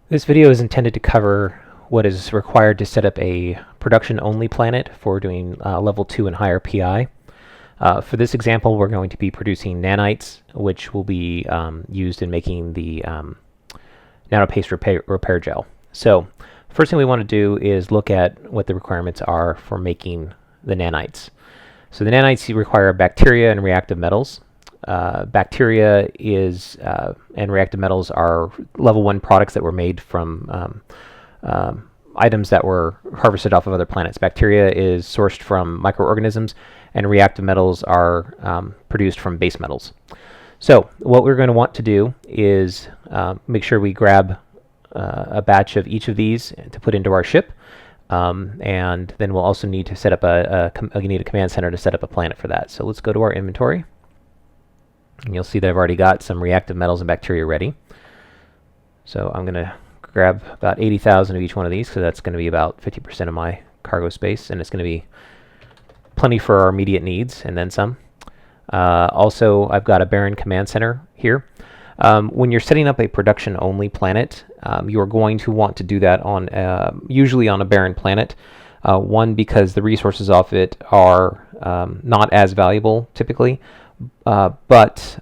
This video is intended to cover what is required to set up a production-only planet for doing level 2 and higher PI. For this example, we're going to be producing nanites, which will be used in making the nanopaste repair gel. So first thing we want to do is look at what the requirements are for making the nanites. So the nanites require bacteria and reactive metals. Bacteria and reactive metals are level 1 products that were made from items that were harvested off of other planets. Bacteria is sourced from microorganisms, and reactive metals are produced from base metals. So what we're going to want to do is make sure we grab a batch of each of these to put into our ship, and then we'll also need to set up you need a command center to set up a planet for that. So let's go to our inventory. And you'll see that I've already got some reactive metals and bacteria ready. So I'm going to grab about 80,000 of each one of these, because that's going to be about 50% of my cargo space, and it's going to be plenty for our immediate needs and then some. Also, I've got a barren command center here. When you're setting up a production-only planet, you are going to want to do that on usually on a barren planet. One, because the resources off it are not as valuable typically. But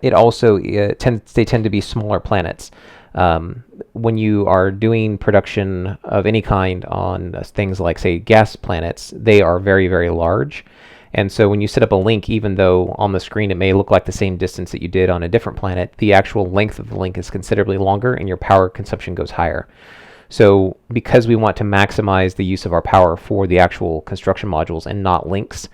it also they tend to be smaller planets. When you are doing production of any kind on things like, say, gas planets, they are very, very large. And so when you set up a link, even though on the screen it may look like the same distance that you did on a different planet, the actual length of the link is considerably longer and your power consumption goes higher. So because we want to maximize the use of our power for the actual construction modules and not links,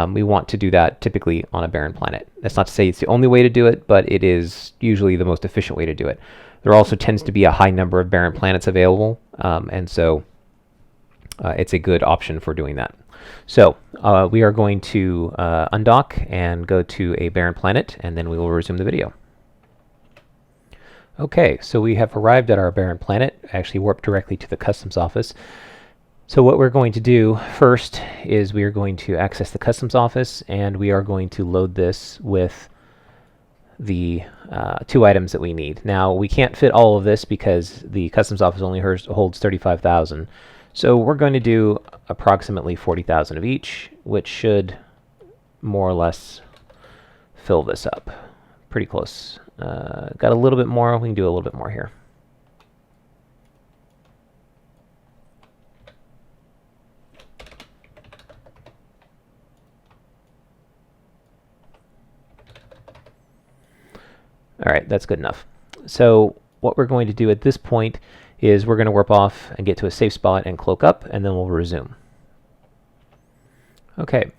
we want to do that typically on a barren planet. That's not to say it's the only way to do it, but it is usually the most efficient way to do it. There also tends to be a high number of barren planets available, and so it's a good option for doing that. So we are going to undock and go to a barren planet, and then we will resume the video. Okay, so we have arrived at our barren planet, actually warped directly to the customs office. So what we're going to do first is we are going to access the customs office, and we are going to load this with the 2 items that we need. Now, we can't fit all of this because the customs office only holds 35,000. So we're going to do approximately 40,000 of each, which should more or less fill this up. Pretty close. Got a little bit more. We can do a little bit more here. All right, that's good enough. So what we're going to do at this point is we're going to warp off and get to a safe spot and cloak up, and then we'll resume. Okay,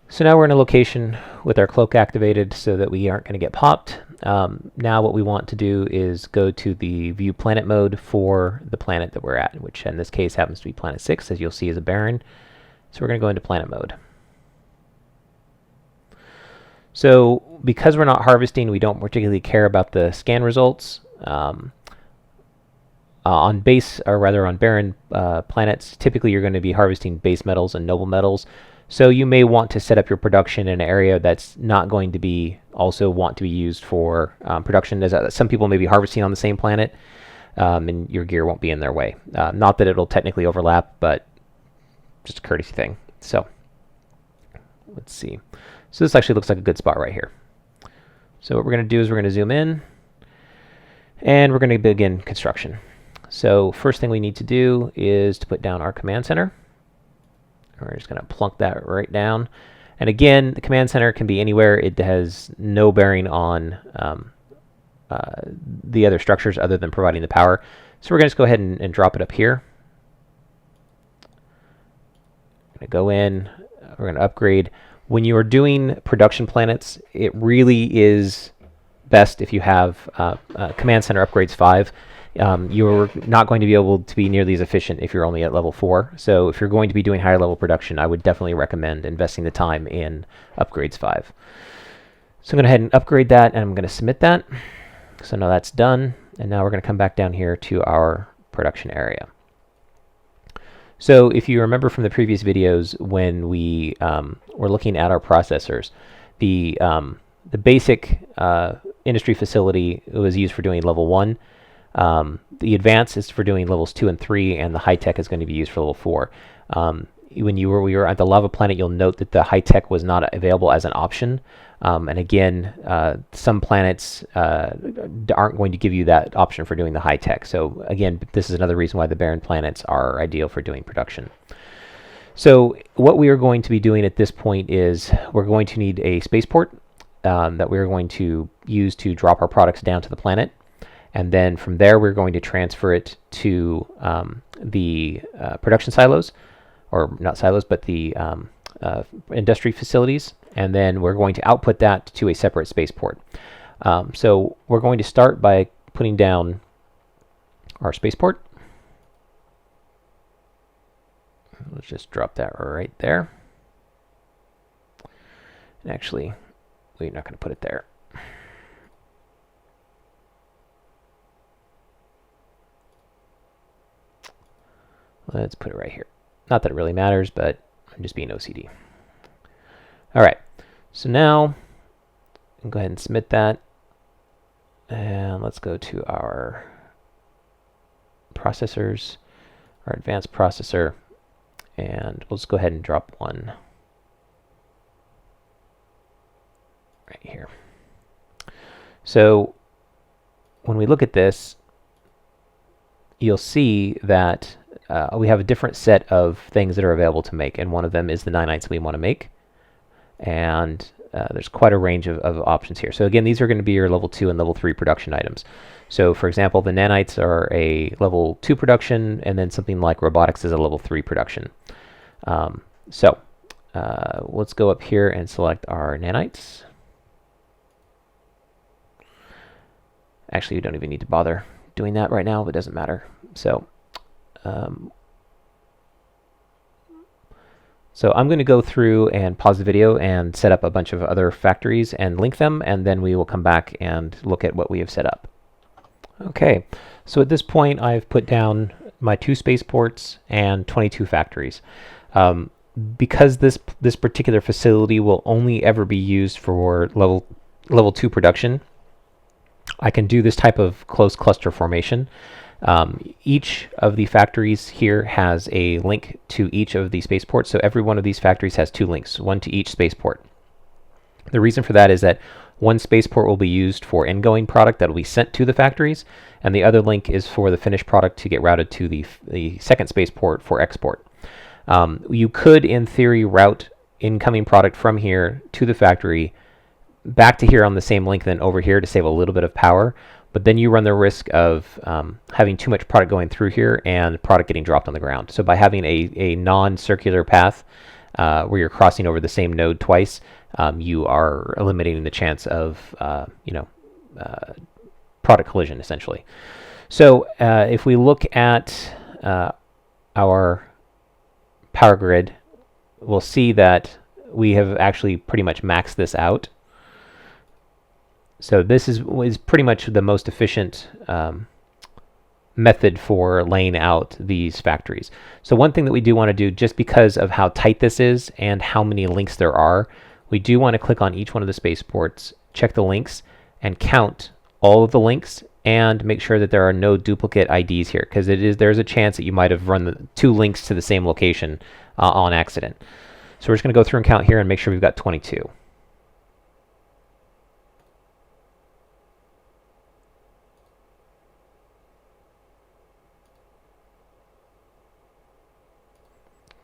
so now we're in a location with our cloak activated so that we aren't going to get popped. Now what we want to do is go to the view planet mode for the planet that we're at, which in this case happens to be planet 6, as you'll see is a barren. So we're going to go into planet mode. So because we're not harvesting, we don't particularly care about the scan results. On base, or rather on barren planets, typically you're going to be harvesting base metals and noble metals. So you may want to set up your production in an area that's not going to be want to be used for production. As some people may be harvesting on the same planet, and your gear won't be in their way. Not that it'll technically overlap, but just a courtesy thing. So let's see. So this actually looks like a good spot right here. So what we're going to do is we're going to zoom in, and we're going to begin construction. So first thing we need to do is to put down our command center. We're just going to plunk that right down. And again, the command center can be anywhere. It has no bearing on the other structures other than providing the power. So we're going to just go ahead and drop it up here. We're going to go in. We're going to upgrade. When you are doing production planets, it really is best if you have Command Center Upgrades 5. You're not going to be able to be nearly as efficient if you're only at level 4. So if you're going to be doing higher level production, I would definitely recommend investing the time in Upgrades 5. So I'm going to go ahead and upgrade that, and I'm going to submit that. So now that's done, and now we're going to come back down here to our production area. So if you remember from the previous videos when we were looking at our processors, the basic industry facility was used for doing level 1. The advanced is for doing levels 2 and 3, and the high tech is going to be used for level 4. When we were at the lava planet, you'll note that the high tech was not available as an option. And again, some planets aren't going to give you that option for doing the high tech. So again, this is another reason why the barren planets are ideal for doing production. So what we are going to be doing at this point is we're going to need a spaceport that we're going to use to drop our products down to the planet. And then from there, we're going to transfer it to the production silos, or not silos, but the industry facilities. And then we're going to output that to a separate spaceport. So we're going to start by putting down our spaceport. Let's just drop that right there. And actually, we're not going to put it there. Let's put it right here. Not that it really matters, but I'm just being OCD. All right, so now go ahead and submit that. And let's go to our processors, our advanced processor, and we'll just go ahead and drop one right here. So when we look at this, you'll see that we have a different set of things that are available to make, and one of them is the nanites we want to make. And there's quite a range of options here. So again, these are going to be your level 2 and level 3 production items. So for example, the nanites are a level 2 production, and then something like robotics is a level 3 production. Let's go up here and select our nanites. Actually, you don't even need to bother doing that right now, but it doesn't matter. So I'm going to go through and pause the video and set up a bunch of other factories and link them, and then we will come back and look at what we have set up. Okay, so at this point I've put down my 2 spaceports and 22 factories. Because this particular facility will only ever be used for level 2 production, I can do this type of close cluster formation. Each of the factories here has a link to each of the spaceports, so every one of these factories has 2 links, one to each spaceport. The reason for that is that one spaceport will be used for ingoing product that will be sent to the factories, and the other link is for the finished product to get routed to the second spaceport for export. You could, in theory, route incoming product from here to the factory, back to here on the same link, then over here to save a little bit of power, but then you run the risk of having too much product going through here and product getting dropped on the ground. So by having a non-circular path where you're crossing over the same node twice, you are eliminating the chance of product collision, essentially. So if we look at our power grid, we'll see that we have actually pretty much maxed this out. So this is pretty much the most efficient method for laying out these factories. So one thing that we do want to do, just because of how tight this is and how many links there are, we do want to click on each one of the spaceports, check the links, and count all of the links, and make sure that there are no duplicate IDs here, because there's a chance that you might have run the 2 links to the same location on accident. So we're just going to go through and count here and make sure we've got 22.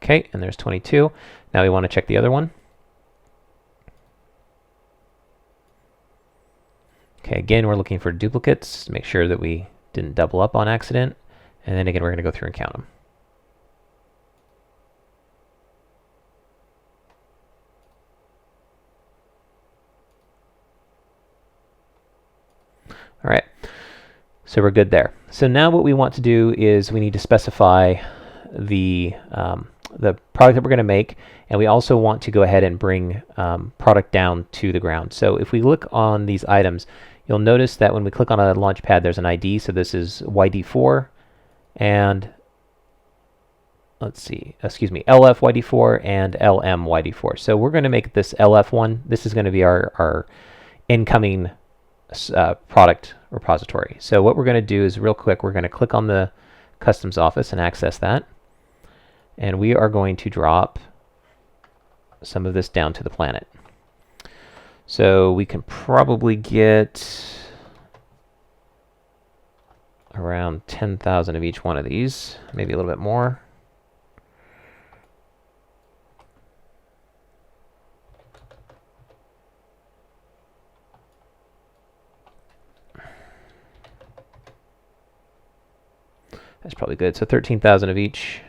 Okay, and there's 22. Now we want to check the other one. Okay, again, we're looking for duplicates to make sure that we didn't double up on accident. And then again, we're going to go through and count them. All right, so we're good there. So now what we want to do is we need to specify the product that we're going to make, and we also want to go ahead and bring product down to the ground. So if we look on these items, you'll notice that when we click on a launch pad, there's an ID. So this is YD4, and let's see, excuse me, LF YD4 and LM YD4. So we're going to make this LF one. This is going to be our incoming product repository. So what we're going to do is real quick, we're going to click on the customs office and access that. And we are going to drop some of this down to the planet. So we can probably get around 10,000 of each one of these, maybe a little bit more. That's probably good. So 13,000 of each.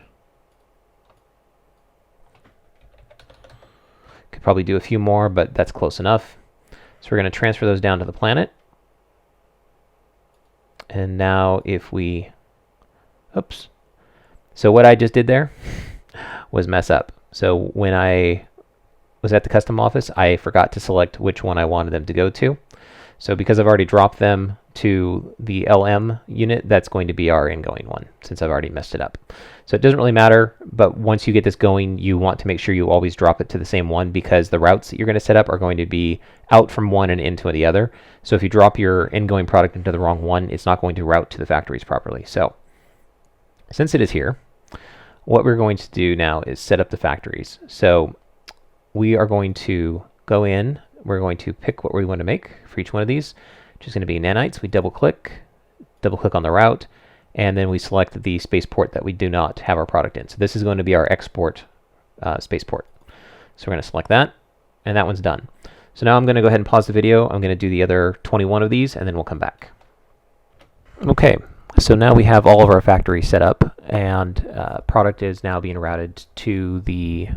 Could probably do a few more, but that's close enough. So we're going to transfer those down to the planet. And now if we, oops. So what I just did there was mess up. So when I was at the custom office, I forgot to select which one I wanted them to go to. So because I've already dropped them to the LM unit, that's going to be our ingoing one, since I've already messed it up. So it doesn't really matter, but once you get this going, you want to make sure you always drop it to the same one, because the routes that you're going to set up are going to be out from one and into the other. So if you drop your ingoing product into the wrong one, it's not going to route to the factories properly. So since it is here, what we're going to do now is set up the factories. So we are going to go in, we're going to pick what we want to make for each one of these, which is going to be nanites. We double click on the route, and then we select the spaceport that we do not have our product in. So this is going to be our export spaceport. So we're going to select that, and that one's done. So now I'm going to go ahead and pause the video. I'm going to do the other 21 of these, and then we'll come back. Okay, so now we have all of our factories set up, and product is now being routed to the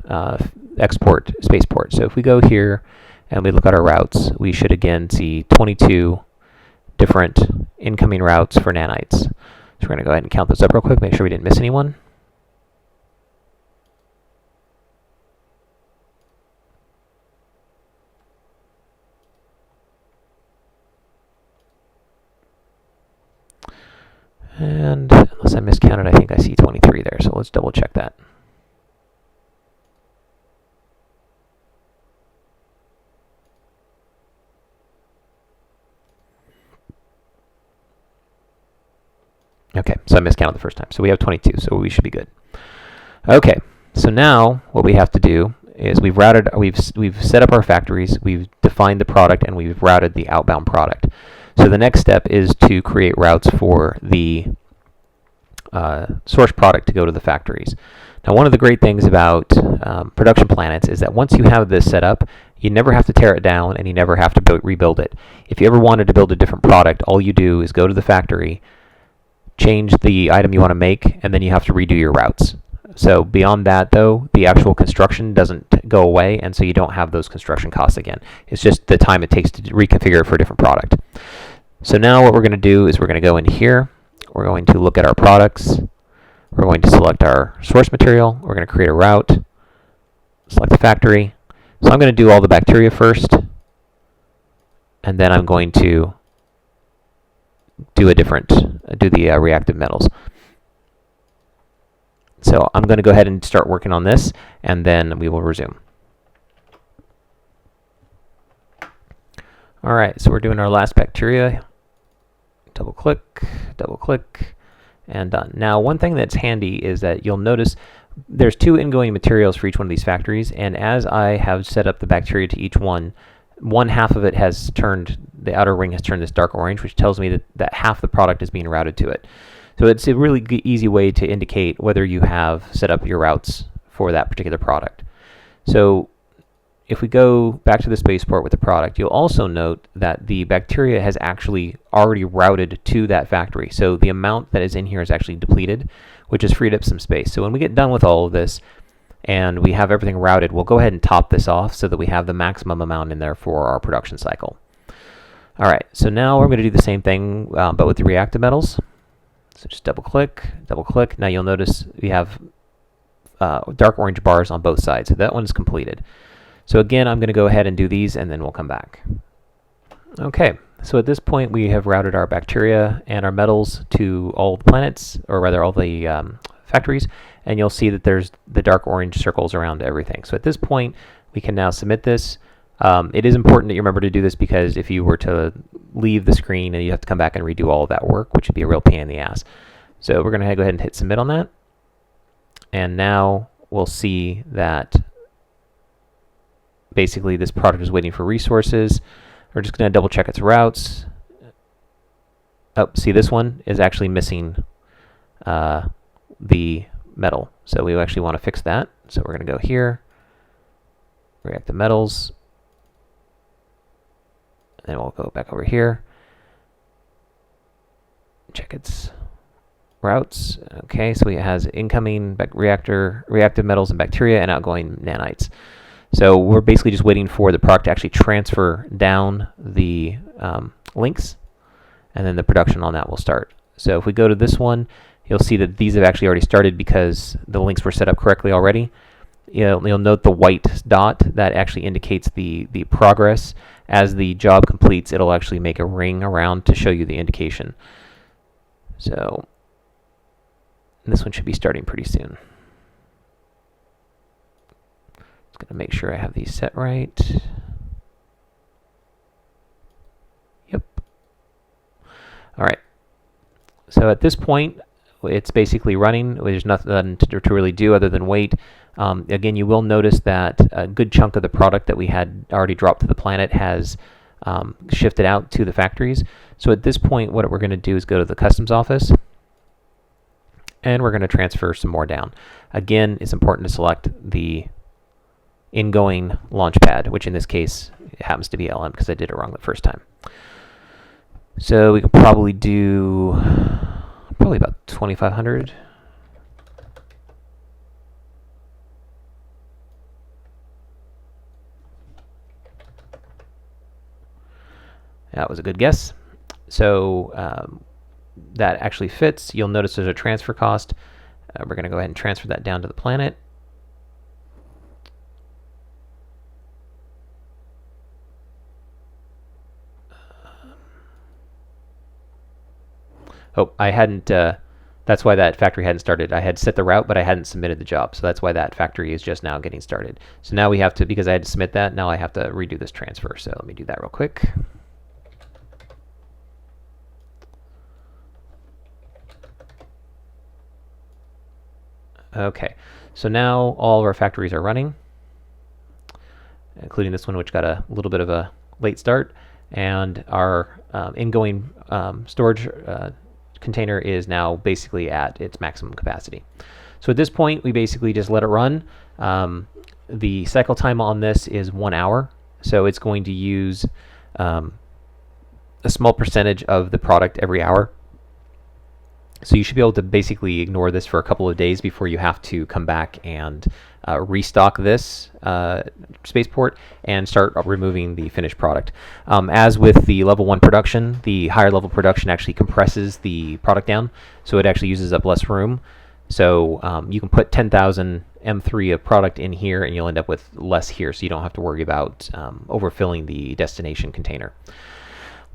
export spaceport. So if we go here and we look at our routes, we should again see 22 different incoming routes for nanites. So we're going to go ahead and count those up real quick, make sure we didn't miss anyone. And unless I miscounted, I think I see 23 there, so let's double check that. Okay, so I miscounted the first time. So we have 22, so we should be good. Okay, so now what we have to do is we've set up our factories, we've defined the product, and we've routed the outbound product. So the next step is to create routes for the source product to go to the factories. Now, one of the great things about production planets is that once you have this set up, you never have to tear it down and you never have to rebuild it. If you ever wanted to build a different product, all you do is go to the factory, change the item you want to make, and then you have to redo your routes. So beyond that, though, the actual construction doesn't go away, and so you don't have those construction costs again. It's just the time it takes to reconfigure it for a different product. So now what we're going to do is we're going to go in here. We're going to look at our products. We're going to select our source material. We're going to create a route. Select the factory. So I'm going to do all the bacteria first, and then I'm going to do the reactive metals. So I'm going to go ahead and start working on this, and then we will resume. All right, so we're doing our last bacteria. Double click, and done. Now, one thing that's handy is that you'll notice there's 2 ingoing materials for each one of these factories, and as I have set up the bacteria to each one half of it has turned, the outer ring has turned this dark orange, which tells me that half the product is being routed to it. So it's a really easy way to indicate whether you have set up your routes for that particular product. So if we go back to the spaceport with the product, you'll also note that the bacteria has actually already routed to that factory. So the amount that is in here is actually depleted, which has freed up some space. So when we get done with all of this and we have everything routed, we'll go ahead and top this off so that we have the maximum amount in there for our production cycle. All right, so now we're going to do the same thing, but with the reactive metals. So just double click. Now you'll notice we have dark orange bars on both sides. So that one is completed. So again, I'm going to go ahead and do these, and then we'll come back. Okay, so at this point, we have routed our bacteria and our metals to all the planets, or rather all the factories, and you'll see that there's the dark orange circles around everything. So at this point, we can now submit this. It is important that you remember to do this, because if you were to leave the screen and you have to come back and redo all of that work, which would be a real pain in the ass. So we're going to go ahead and hit submit on that. And now we'll see that basically this product is waiting for resources. We're just going to double check its routes. Oh, see, this one is actually missing the metal. So we actually want to fix that. So we're going to go here, reactive metals, and we'll go back over here, check its routes. Okay, so it has incoming reactive metals and bacteria, and outgoing nanites. So we're basically just waiting for the product to actually transfer down the links, and then the production on that will start. So if we go to this one, you'll see that these have actually already started because the links were set up correctly already. You'll note the white dot that actually indicates the progress. As the job completes, it'll actually make a ring around to show you the indication. So this one should be starting pretty soon. Just going to make sure I have these set right. Yep. All right. So at this point, it's basically running. There's nothing to really do other than wait. Again, you will notice that a good chunk of the product that we had already dropped to the planet has shifted out to the factories. So at this point, what we're going to do is go to the customs office, and we're going to transfer some more down. Again, it's important to select the ingoing launch pad, which in this case it happens to be LM because I did it wrong the first time. So we can probably do about 2,500. That was a good guess. So that actually fits. You'll notice there's a transfer cost. We're going to go ahead and transfer that down to the planet. Oh, I hadn't, that's why that factory hadn't started. I had set the route, but I hadn't submitted the job. So that's why that factory is just now getting started. So now we have to, because I had to submit that, now I have to redo this transfer. So let me do that real quick. Okay, so now all of our factories are running, including this one, which got a little bit of a late start. And our ingoing storage container is now basically at its maximum capacity. So at this point, we basically just let it run. The cycle time on this is 1 hour, so it's going to use a small percentage of the product every hour. So you should be able to basically ignore this for a couple of days before you have to come back and restock this spaceport and start removing the finished product. As with the level 1 production, the higher level production actually compresses the product down, so it actually uses up less room. So you can put 10,000 M3 of product in here and you'll end up with less here, so you don't have to worry about overfilling the destination container.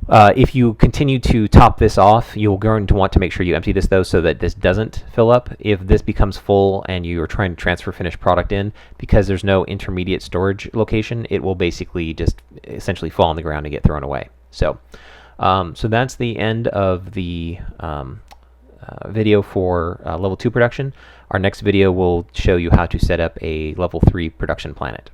If you continue to top this off, you're going to want to make sure you empty this though, so that this doesn't fill up. If this becomes full and you are trying to transfer finished product in, because there's no intermediate storage location, it will basically just essentially fall on the ground and get thrown away. So, so that's the end of the video for level 2 production. Our next video will show you how to set up a level 3 production planet.